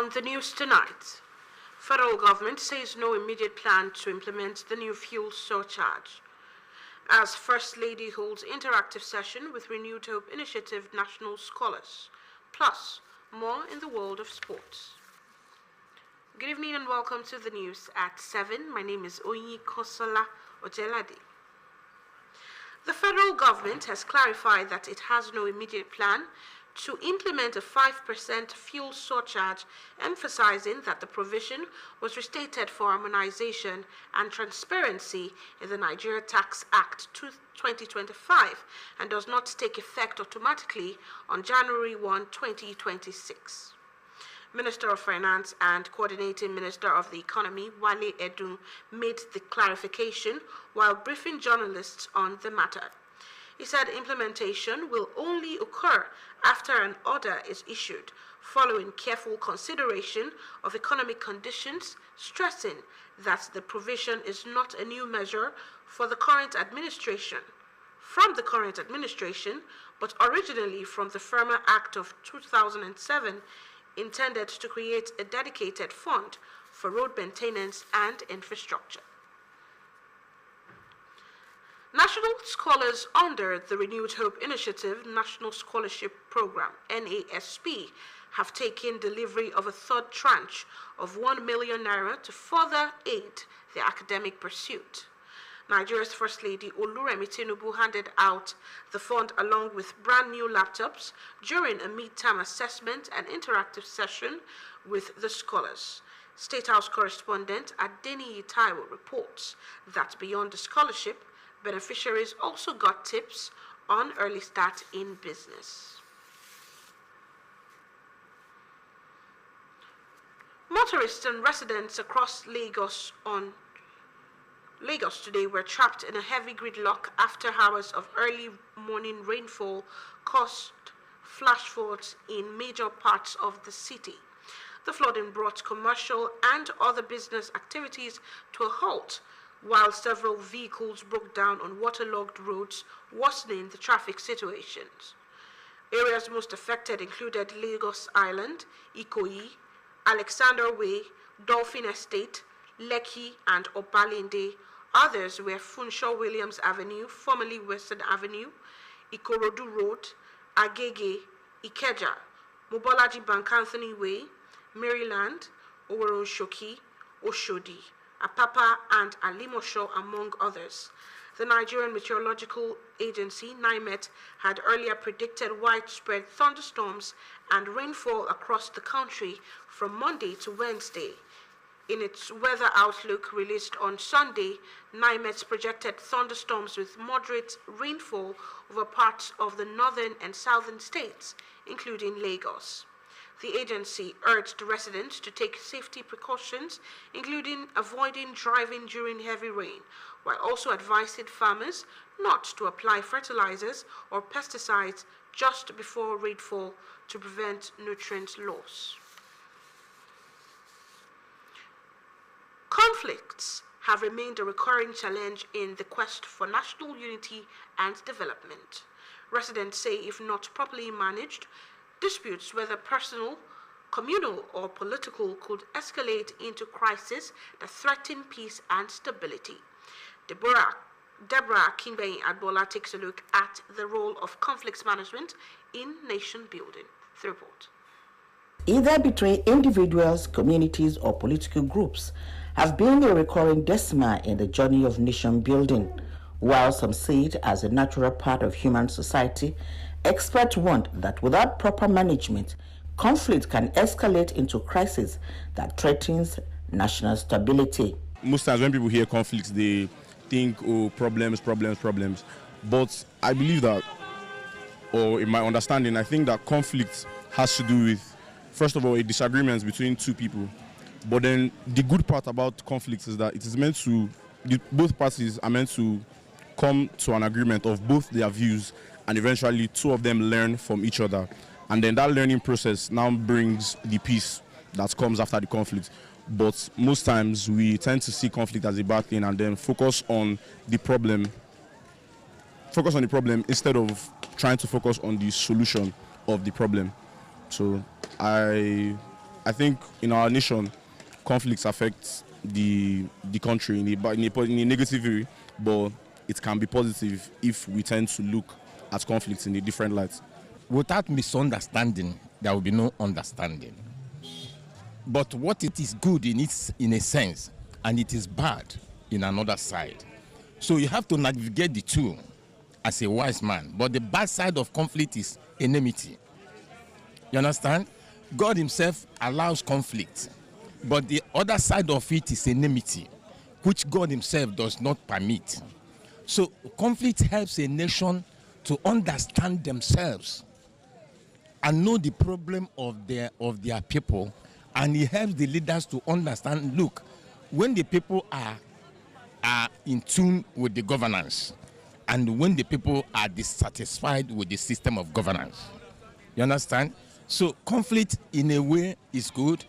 On the news tonight, federal government says no immediate plan to implement the new fuel surcharge. As First Lady holds interactive session with Renewed Hope Initiative national scholars. Plus, more in the world of sports. Good evening and welcome to the news at 7. My name is Oyi Kosola Ojelade. The federal government has clarified that it has no immediate plan to implement a 5% fuel surcharge, emphasizing that the provision was restated for harmonization and transparency in the Nigeria Tax Act 2025 and does not take effect automatically on January 1, 2026. Minister of Finance and Coordinating Minister of the Economy, Wale Edun, made the clarification while briefing journalists on the matter. He said implementation will only occur after an order is issued, following careful consideration of economic conditions, stressing that the provision is not a new measure from the current administration, but originally from the Firma Act of 2007, intended to create a dedicated fund for road maintenance and infrastructure. National scholars under the Renewed Hope Initiative National Scholarship Program, NASP, have taken delivery of a third tranche of 1 million naira to further aid their academic pursuit. Nigeria's First Lady Oluremi Tinubu handed out the fund along with brand new laptops during a mid-term assessment and interactive session with the scholars. State House correspondent Adeniyi Taiwo reports that beyond the scholarship, beneficiaries also got tips on early start in business. Motorists and residents across Lagos today were trapped in a heavy gridlock after hours of early morning rainfall caused flash floods in major parts of the city. The flooding brought commercial and other business activities to a halt, while several vehicles broke down on waterlogged roads, worsening the traffic situations. Areas most affected included Lagos Island, Ikoyi, Alexander Way, Dolphin Estate, Lekki, and Obalende. Others were Funshaw Williams Avenue, formerly Western Avenue, Ikorodu Road, Agege, Ikeja, Mobolaji Bank Anthony Way, Maryland, Owerun Shoki, Oshodi, Apapa, and Alimosho, among others. The Nigerian Meteorological Agency, NIMET, had earlier predicted widespread thunderstorms and rainfall across the country from Monday to Wednesday. In its weather outlook released on Sunday, NIMET projected thunderstorms with moderate rainfall over parts of the northern and southern states, including Lagos. The agency urged residents to take safety precautions, including avoiding driving during heavy rain, while also advising farmers not to apply fertilizers or pesticides just before rainfall to prevent nutrient loss. Conflicts have remained a recurring challenge in the quest for national unity and development. Residents say if not properly managed, disputes, whether personal, communal, or political, could escalate into crises that threaten peace and stability. Deborah Kimbeyi Adbola takes a look at the role of conflicts management in nation building. The report. Either between individuals, communities, or political groups have been a recurring decima in the journey of nation building. While some see it as a natural part of human society, experts warn that without proper management, conflict can escalate into crisis that threatens national stability. Most times when people hear conflicts, they think, oh, problems. But I believe that, or in my understanding, I think that conflict has to do with first of all, a disagreement between two people. But then the good part about conflicts is that it is meant to, both parties are meant to come to an agreement of both their views, and eventually two of them learn from each other. And then that learning process now brings the peace that comes after the conflict. But most times we tend to see conflict as a bad thing and then focus on the problem instead of trying to focus on the solution of the problem. So I think in our nation, conflicts affect the country in a negative way, but it can be positive if we tend to look at conflicts in a different light. Without misunderstanding, there will be no understanding. But what it is good in a sense, and it is bad in another side. So you have to navigate the two as a wise man. But the bad side of conflict is enmity. You understand? God himself allows conflict. But the other side of it is enmity, which God himself does not permit. So conflict helps a nation to understand themselves and know the problem of their people, and it helps the leaders to understand, look, when the people are in tune with the governance and when the people are dissatisfied with the system of governance. You understand? So conflict in a way is good,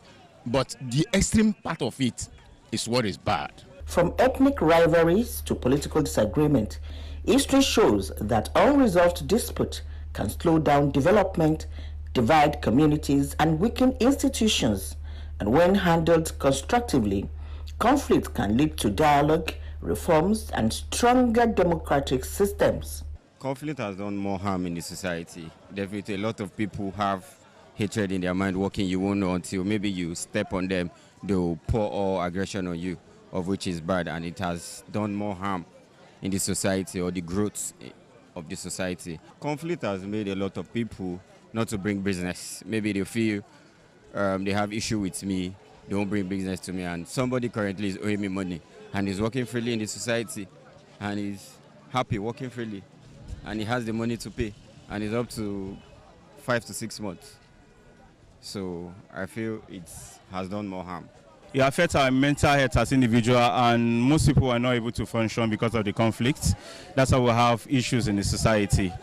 but the extreme part of it is what is bad. From ethnic rivalries to political disagreement, history shows that unresolved dispute can slow down development, divide communities, and weaken institutions. And when handled constructively, conflict can lead to dialogue, reforms, and stronger democratic systems. Conflict has done more harm in the society. Definitely, a lot of people have hatred in their mind working. You won't know until maybe you step on them, they'll pour all aggression on you, of which is bad, and it has done more harm in the society or the growth of the society. Conflict has made a lot of people not to bring business. Maybe they feel they have issue with me, they won't bring business to me, and somebody currently is owing me money and he's working freely in the society and he's happy working freely and he has the money to pay and it's up to 5 to 6 months. So I feel it has done more harm. It affects our mental health as individual, and most people are not able to function because of the conflict. That's how we have issues in the society.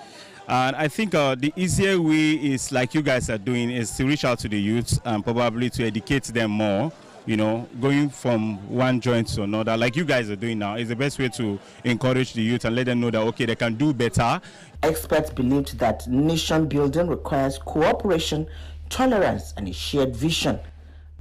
And I think the easier way is, like you guys are doing, is to reach out to the youth and probably to educate them more, you know, going from one joint to another, like you guys are doing now, is the best way to encourage the youth and let them know that, okay, they can do better. Experts believed that nation building requires cooperation, tolerance, and a shared vision.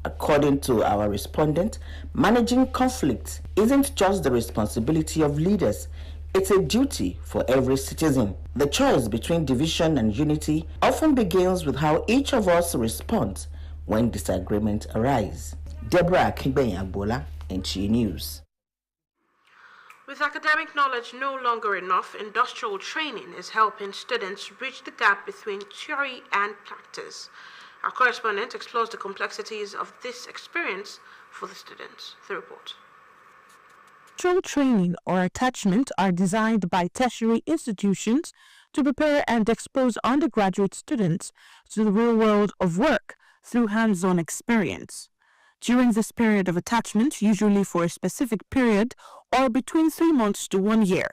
According to our respondent, managing conflict isn't just the responsibility of leaders, it's a duty for every citizen. The choice between division and unity often begins with how each of us responds when disagreement arises. Deborah Akingbenyabola, Nta News. With academic knowledge no longer enough, industrial training is helping students bridge the gap between theory and practice. Our correspondent explores the complexities of this experience for the students. The report. Industrial training or attachment are designed by tertiary institutions to prepare and expose undergraduate students to the real world of work through hands-on experience. During this period of attachment, usually for a specific period or between 3 months to 1 year,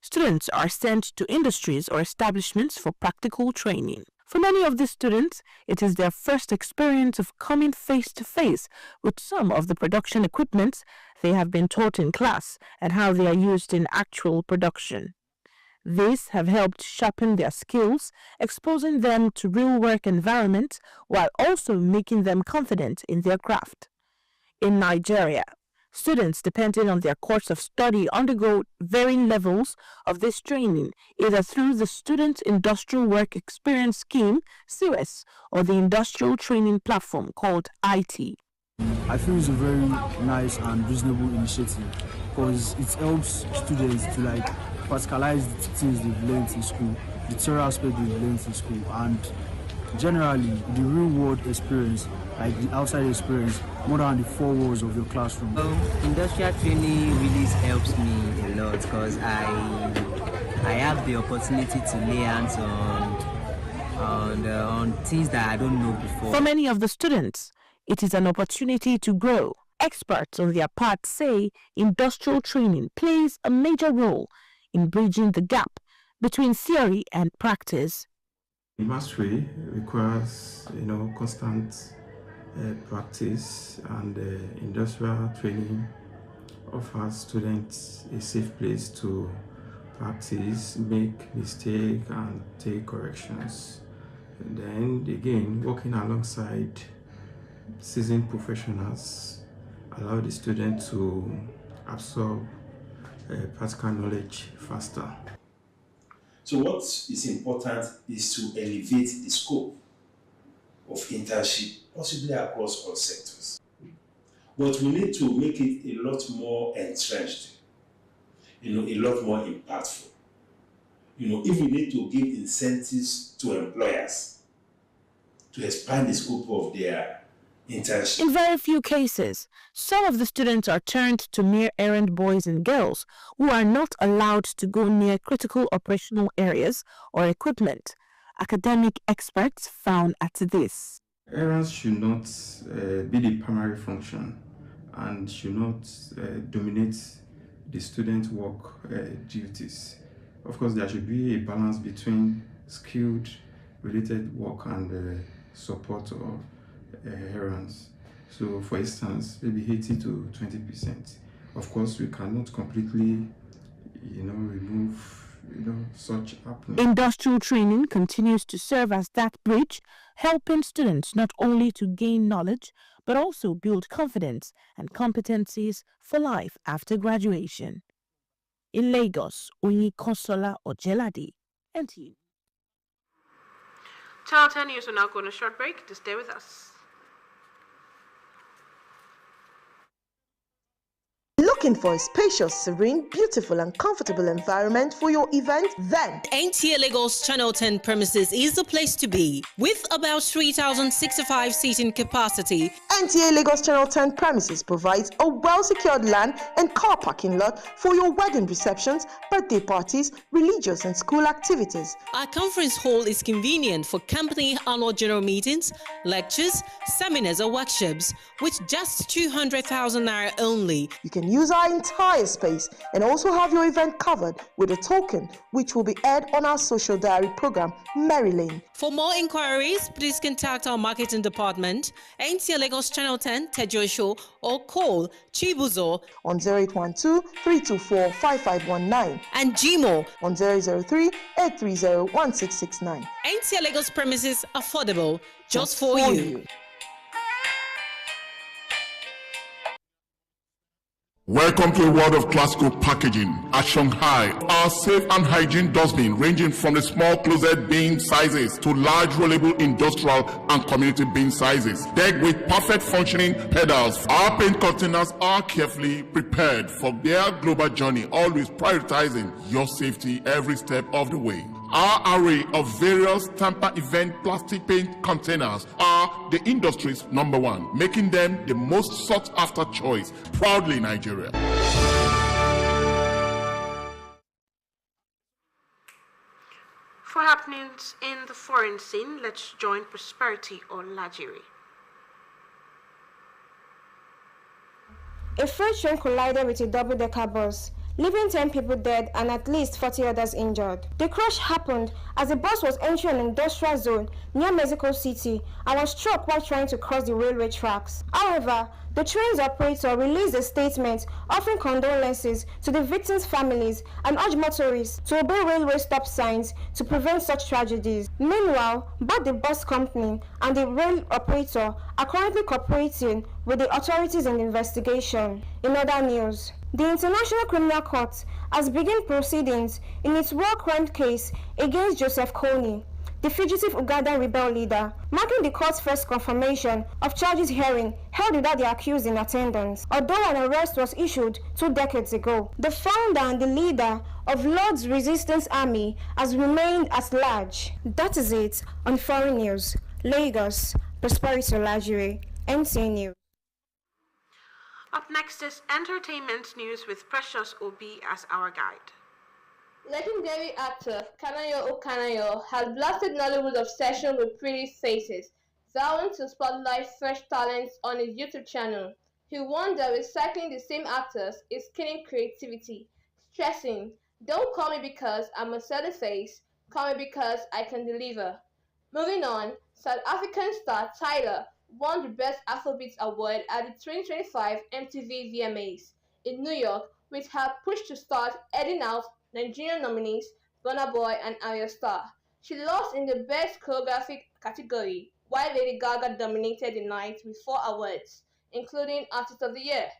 students are sent to industries or establishments for practical training. For many of these students, it is their first experience of coming face-to-face with some of the production equipment they have been taught in class and how they are used in actual production. These have helped sharpen their skills, exposing them to real work environments while also making them confident in their craft. In Nigeria, students, depending on their course of study, undergo varying levels of this training, either through the Student Industrial Work Experience Scheme, (SIWES), or the Industrial Training Platform called IT. I feel it's a very nice and reasonable initiative because it helps students to practicalize the things they've learned in school, the theory aspect they've learned in school, and generally the real world experience, like the outside experience, more than the 4 walls of your classroom. Industrial training really helps me a lot because I have the opportunity to lay hands on on things that I don't know before. For many of the students, it is an opportunity to grow. Experts on their part say industrial training plays a major role in bridging the gap between theory and practice. Mastery requires, constant practice, and industrial training offers students a safe place to practice, make mistakes, and take corrections. And then again, working alongside seasoned professionals allow the student to absorb practical knowledge faster. So what is important is to elevate the scope of internship, possibly across all sectors. But we need to make it a lot more entrenched, a lot more impactful. If we need to give incentives to employers to expand the scope of their internship. In very few cases, some of the students are turned to mere errand boys and girls who are not allowed to go near critical operational areas or equipment. Academic experts found at this. Errands should not be the primary function and should not dominate the student work duties. Of course, there should be a balance between skilled related work and support of errands. So for instance, maybe 80 to 20%. Of course, we cannot completely remove such happening. Industrial training continues to serve as that bridge, helping students not only to gain knowledge but also build confidence and competencies for life after graduation. In Lagos, Oyinkansola Ojelade, NTA. Channel 10 News will now go on a short break. To stay with us. Looking for a spacious, serene, beautiful and comfortable environment for your event? Then Nta Lagos Channel 10 premises is the place to be. With about 3,065 seating capacity, Nta Lagos Channel 10 premises provides a well-secured land and car parking lot for your wedding receptions, birthday parties, religious and school activities. Our conference hall is convenient for company annual general meetings, lectures, seminars or workshops with just 200,000 naira only. You can use our entire space and also have your event covered with a token which will be aired on our social diary program, Mary Lane. For more inquiries, please contact our marketing department, Nta Lagos Channel 10 Tejo Show, or call Chibuzo on 0812-324-5519 and Gmo on 003-830-1669. Nta Lagos premises affordable just for you. Welcome to a world of classical packaging. At Shanghai, our safe and hygiene dustbin ranging from the small closet bin sizes to large rollable industrial and community bin sizes. Decked with perfect functioning pedals, our paint containers are carefully prepared for their global journey, always prioritizing your safety every step of the way. Our array of various Tampa event plastic paint containers are the industry's #1, making them the most sought after choice. Proudly Nigeria. For happenings in the foreign scene, let's join Prosperity or Lajiri. A freight train collided with a double-decker bus, leaving 10 people dead and at least 40 others injured. The crash happened as the bus was entering an industrial zone near Mexico City and was struck while trying to cross the railway tracks. However, the train's operator released a statement offering condolences to the victims' families and urged motorists to obey railway stop signs to prevent such tragedies. Meanwhile, both the bus company and the rail operator are currently cooperating with the authorities in the investigation. In other news, the International Criminal Court has begun proceedings in its war crime case against Joseph Kony, the fugitive Ugandan rebel leader, marking the court's first confirmation of charges hearing held without the accused in attendance. Although an arrest was issued 2 decades ago, the founder and the leader of Lord's Resistance Army has remained at large. That is it on Foreign News. Lagos, Prosperity Olajire, NTA News. Up next is entertainment news with Precious Obi as our guide. Legendary actor Kanayo Okanayo has blasted Nollywood's obsession with pretty faces, vowing to spotlight fresh talents on his YouTube channel. He warned that recycling the same actors is killing creativity, stressing, "Don't call me because I'm a certain face, call me because I can deliver." Moving on, South African star Tyler won the Best Afrobeat Award at the 2025 MTV VMAs in New York with her push to start heading out Nigerian nominees Burna Boy and Arya Star. She lost in the Best Choreographic category, while Lady Gaga dominated the night with 4 awards, including Artist of the Year.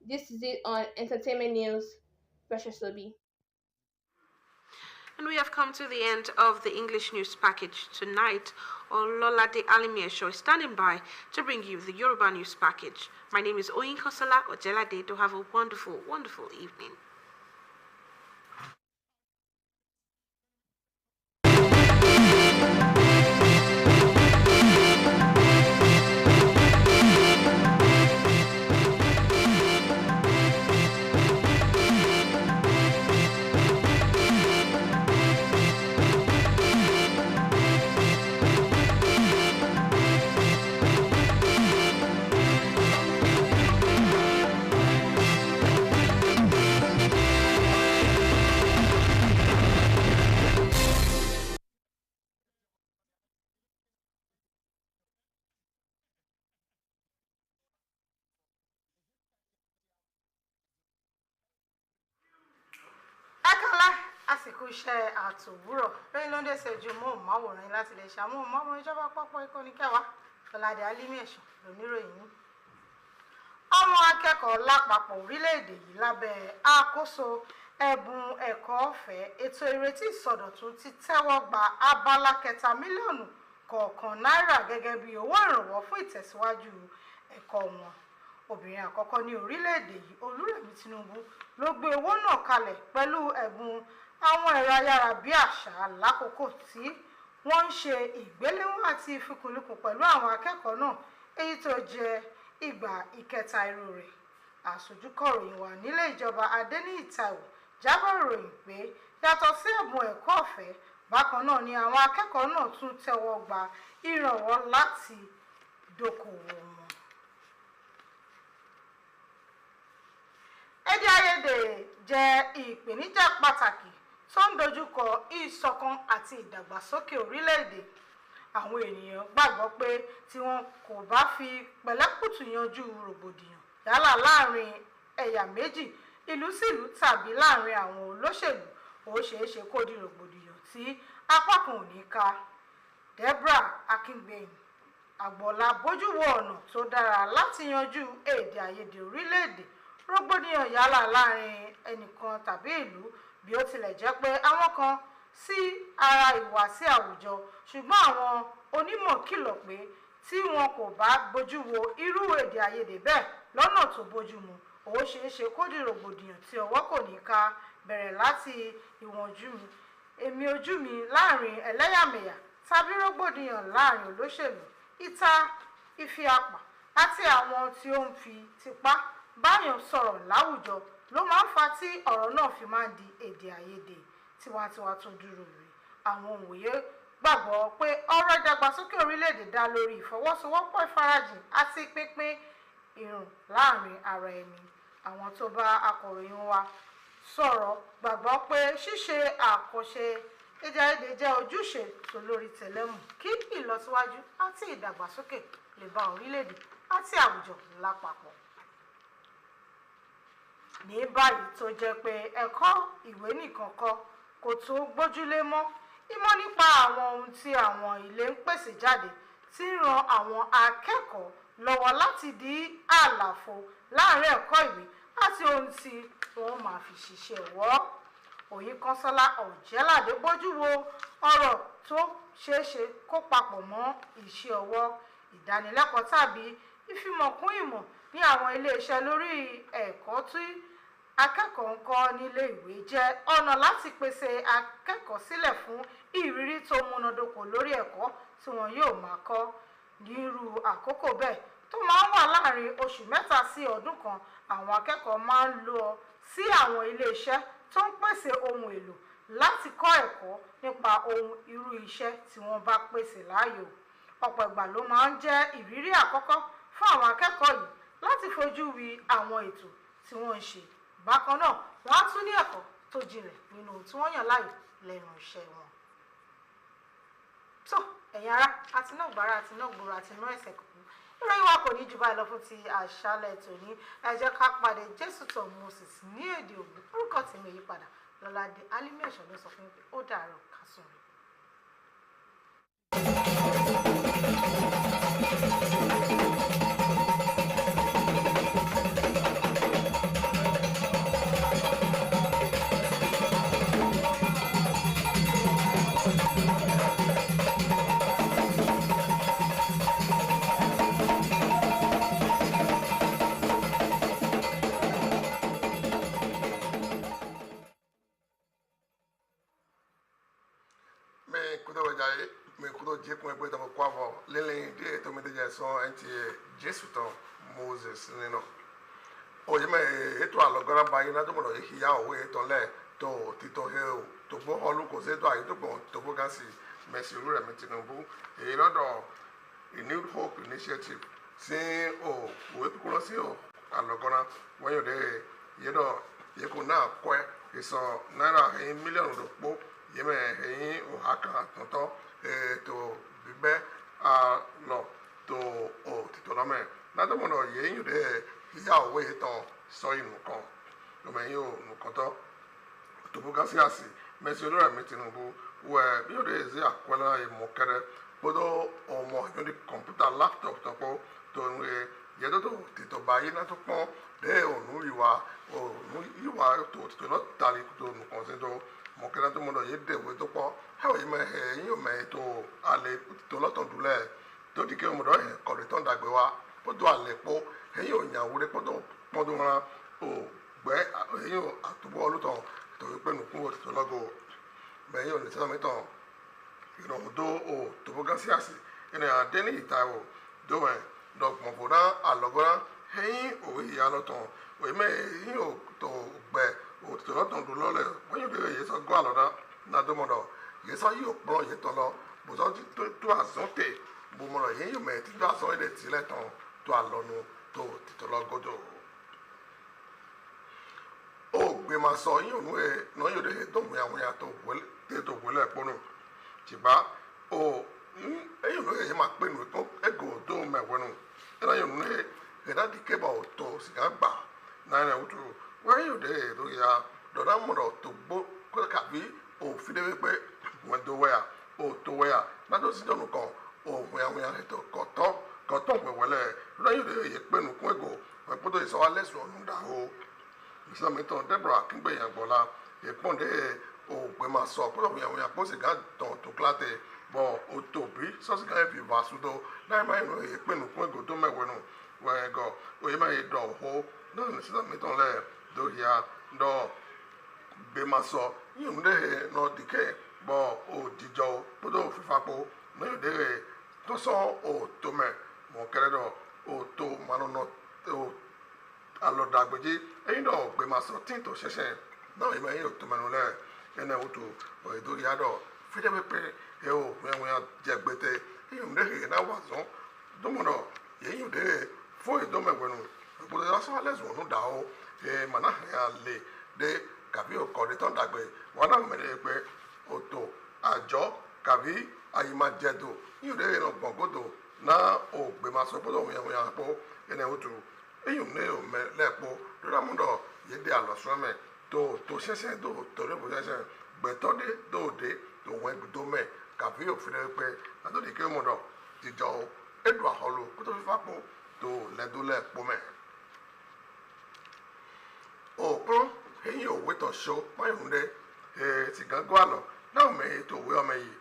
This is it on Entertainment News. Precious Obi. And we have come to the end of the English news package tonight. Ololade Alimiesho is standing by to bring you the Yoruba news package. My name is Oyin Kosola Ojelade. To have a wonderful, wonderful evening. àsìkò iṣẹ́ àtòwúrọ̀ lóyún ló ń dẹ̀sẹ̀ ju móhùnmáwòrán láti lè ṣe àmóhùnmáwòrán ìjọba àpapọ̀ ìkànnì kẹwàá Ọ̀làdé Alimi Ẹ̀sùn lóníròyìn yìí. Àwọn akẹ́kọ̀ọ́ lápapọ̀ orílẹ̀-èdè yìí lábẹ́ àkóso ẹ̀bùn ẹ̀kọ́ ọ̀fẹ́ ètò ìrètí ìsọdọ̀tun ti tẹ́wọ́ gba abala kẹta mílíọ̀nù kọ̀ọ̀kan náírà gẹ́gẹ́ bí owó ìrànwọ́ fún ìtẹ̀síwájú ẹ̀kọ́ wọn. Obìnrin àkọ́kọ́ ní orílẹ̀-èdè yìí Olúrẹ̀mí Tinubu ló gbé owó náà kalẹ̀ pẹ̀lú ẹ̀bùn àwọn ẹ̀rọ ayárabíàṣá lákòókò tí wọ́n ń ṣe ìgbéléwọ̀n àti ìfikùnlukùn pẹ̀lú àwọn akẹ́kọ̀ọ́ náà èyí tó jẹ́ ìgbà ìkẹta irú rẹ̀. Aṣojú kọ̀ròyìn wà nílé ìjọba Adéníyì Táíwò jábọ̀ ròyìn pé yàtọ̀ sí ẹ̀bùn ẹ̀kọ́ ọ̀fẹ́ bákan náà ni àwọn akẹ́kọ̀ọ́ náà tún tẹ́wọ́ gba ìrànwọ́ láti dókòwò wọn. Èdè àìyedè jẹ́ ìpèníjà pàtàkì tó ń dojúkọ ìṣọ̀kan àti ìdàgbàsókè orílẹ̀-èdè. Àwọn ènìyàn gbàgbọ́ pé tí wọn kò bá fi pẹ̀lẹ́kùtù yanjú rògbòdìyàn yálà láàrin ẹ̀yà méjì, ìlú sí ìlú tàbí láàrin àwọn olóṣèlú, ó ṣeéṣe kó di rògbòdìyàn tí apá kan ò ní ká. Deborah Akíngbẹ̀yìn Àgbọ̀lá bójú wo ọ̀nà tó dára láti yanjú èdè àìyedè orílẹ̀-èdè rògbòdìyàn yálà láàrin ẹnìkan tàbí ìlú, bí ó tilẹ̀ jẹ́ pé àwọn kan sí ara ìhùwàsí àwùjọ, ṣùgbọ́n àwọn onímọ̀ kìlọ̀ pé tí wọn kò bá bójú wo irú èdè àìyedè bẹ́ẹ̀ lọ́nà tó bójú mu, ó ṣeéṣe kó di rògbòdìyàn tí ọwọ́ kò ní ká, bẹ̀rẹ̀ láti ìwọ̀n ojú mi, èmi ojú mi láàrin ẹlẹ́yàmẹ̀yà tàbí rògbòdìyàn láàrin olóṣèlú, ìta ìfiapà àti àwọn tí ó ń fi tipá báyàn sọ̀rọ̀ láwùjọ ló máa ń fa tí ọ̀rọ̀ náà fi máa ń di èdè àìyedè tiwantiwa tó dúró rè. Àwọn òǹwòye gbàgbọ́ pé ọ̀rọ̀ ìdàgbàsókè orílẹ̀-èdè dá lórí ìfọwọ́sowọ́pọ̀, ìfarajìn àti pínpín ìrùn láàrin ara ẹni. Àwọn tó bá akọ̀ròyìn wa sọ̀rọ̀ gbàgbọ́ pé ṣíṣe àkànṣe èdè àìyedè jẹ́ ojúṣe tó lórí tẹ̀lẹ́mù kí ìlọsíwájú àti ìdàgbàsókè lè bá orílẹ̀-èdè àti àwùjọ lápapọ̀. Ní báyìí tó jẹ́ pé ẹ̀kọ́ ìwé nìkan kọ́ kò tó gbójúlé mọ́, ìmọ̀ nípa àwọn ohun tí àwọn ilé ń pèsè jáde ti ń ran àwọn akẹ́kọ̀ọ́ lọ́wọ́ láti dí àlàfo láàrin ẹ̀kọ́ ìwé àti ohun tí wọ́n máa fi ṣiṣẹ́ wọ́. Oyinkansola Ọ̀jẹ́ládé bójú wo ọ̀rọ̀ tó ṣeéṣe kó papọ̀ mọ́ iṣẹ́ ọwọ́, ìdánilẹ́kọ̀ọ́ tàbí ìfimọ̀kún ìmọ̀ ní àwọn ilé-iṣẹ́ lórí ẹ̀kọ́ tí akẹ́kọ̀ọ́ ń kọ́ nílé ìwé jẹ́ ọ̀nà láti pèsè akẹ́kọ̀ọ́ sílẹ̀ fún ìrírí tó múnádóko lórí ẹ̀kọ́ tí wọn yóò máa kọ́. Nírú àkókò bẹ́ẹ̀ tó máa ń wà láàrin oṣù 3 sí ọdún kan, àwọn akẹ́kọ̀ọ́ máa ń lọ sí àwọn ilé-iṣẹ́ tó ń pèsè ohun èlò láti kọ́ ẹ̀kọ́ nípa ohun irú iṣẹ́ tí wọ́n bá pèsè láàyò. Ọ̀pọ̀ ìgbà ló máa ń jẹ́ ìrírí àkọ́kọ́ fún àwọn akẹ́kọ̀ọ́ yìí láti fojú wi àwọn ètò tí wọ́n ń ṣe. Bákan náà, wọ́n á tún ní ẹ̀kọ́ tó jinlẹ̀ nínú ohun tí wọ́n yàn láàyò lẹ́nu iṣẹ́ wọn. So, ẹ̀yin ará, àti náà gbára àti náà gbòòrò àti náà ẹ̀sẹ̀ kúkú. Ìròyìn wa kò ní jù báyìí lọ fún ti àṣálẹ́ tòní. Ẹ jẹ́ ká pàdé Jésùtọ̀ Moses ní èdè Ògùn. Orúkọ tèmi yí padà. Lọ́ládé Alimi Ẹ̀ṣọ́ ló sọ fún mi pé ó dàárọ̀ ká sùn rè. Jésùtọ̀ Moses nínú oye me eto alogara bayi na to mo yi ya o eto le to tito he o to bo holu ko se to ayi to bo to bo gasi Mercy Olúrẹ̀mí Tinubu e lodo a new hope initiative sin o we kúrò sí o alogara won yo de ye do ye ko na ko so naira million do po ye me eyin o haka tonto to bibe no to o titolame na to mo no ye yin de ya o we ton so inu kan no me yo nu kan to bu ga si asi Mercy Olúrẹ̀mí Tinubu we bi o de ze akwela e mo kere bodo o mo yo di computer laptop to po to we ye do tito bayi na to pon de o nu iwa to no tali to nu kan se to mo kere to mo no ye de we to po ha o ye me yin o me to ale to lo ton dule to di ke mo do e ko re ton dagbe wa podo alepo eyin o yan wure podo ran o gbe eyin o atubo oluton to pe nu kun o to logo be eyin o le tell me ton iro do o to bo gan si asi ene adeni itawo do e do mo boda alogora eyin o ya loton o me eyin o to gbe o to loton do lole when you do ye so go aloda na do mo do ye so yi o pro ye to lo bo so to azonte bo mo lo ye yo me ti do aso ile ti le ton to alonu to titologodo o gbe ma so yin onu e no yo de to mu àwọn ya to wele ponu tiba o eyin no e ma pe nu to ego do me wonu e na yo nu e da di ke ba o to si ga gba na na utu wa yo de do ya do da mo do to bo ko ka bi o fi de pe won do we ya o to we ya na do si do nu kan o mu àwọn ya to ko to pe wele na yo de ye pe nu kun ego we podo iso wa lesu onu da o Islam ton Deborah kingbe yan gbola e pon de o pe ma so podo àwọn ya po se ga ton to klate bo o to bi so se ga fi va su do na ma no ye pe nu kun ego to mewe nu we go o ye ma ye do ho no Islam ton le do ya do be ma so yin de no dike bo o dijo podo fi fa po no yo de to so o to me mo kere do o to manu no o alo dagbeji eyin do gbe ma so tin to sese na e ma yin o to manu le ene o to o e do ya do fi de pe e o we je gbete yin de na wa so do mo no yin de fo e do me wenu bo de so le so nu da o e mana ya le de kabi o ko de ton dagbe wa na me de pe o to ajo kabi ayima jedo yin de no gbogodo na o gbe ma so podo we po ene o to eyun ne o me lepo do mundo ye de aloso me to sese do to le bo sese gbe to de do we do me ka fi o fire pe na do de ke mundo ti jo edu aholo ko to fi fa po to le do le po me o pro eyin o we to show ma yun de ti gan go alo na o me to we o me yi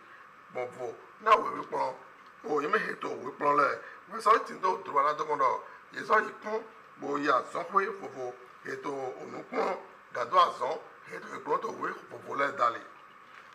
bobo na we wi pon o ye me to we pon le we so ti do to ala do mundo ye so yi pon bo ya so pe fofo eto onukun gado azon eto ipro to we fofo le dali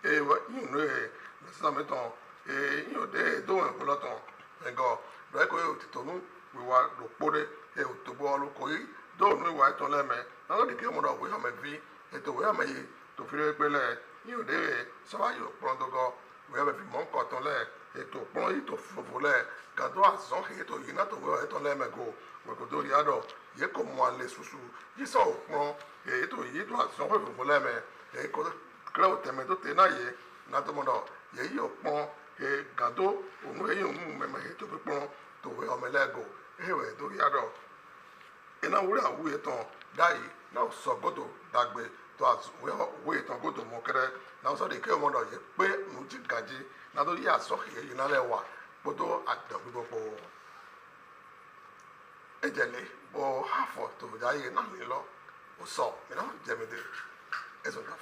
e wa yin no e sa meton e yin o de do en poloton e go do ko e ti to nu we wa do pore e o to bo lu ko yi do nu wa to le me na do de ke mo do we ha me vi eto we ha me yi to fi pe le You de so you pronto go we have a mon cotton le et to pon it to fofole gado azon he to yina to we to le mego we go do riado ye ko mo ale susu ye so pon e to yi to azon we fofole me e ko creo te me to te na ye na to mo do ye yo pon e gado o mo ye mu me me to pon to we o me lego e we do riado ina wuri awu e ton dai na so godo dagbe to as we ton godo mo kere na so de ke mo do ye pe mu ji gaji na do ya so ye ina le wa bodo ado gbogbo ejele bo hafo to dai na le lo o so mi na je mi de eso da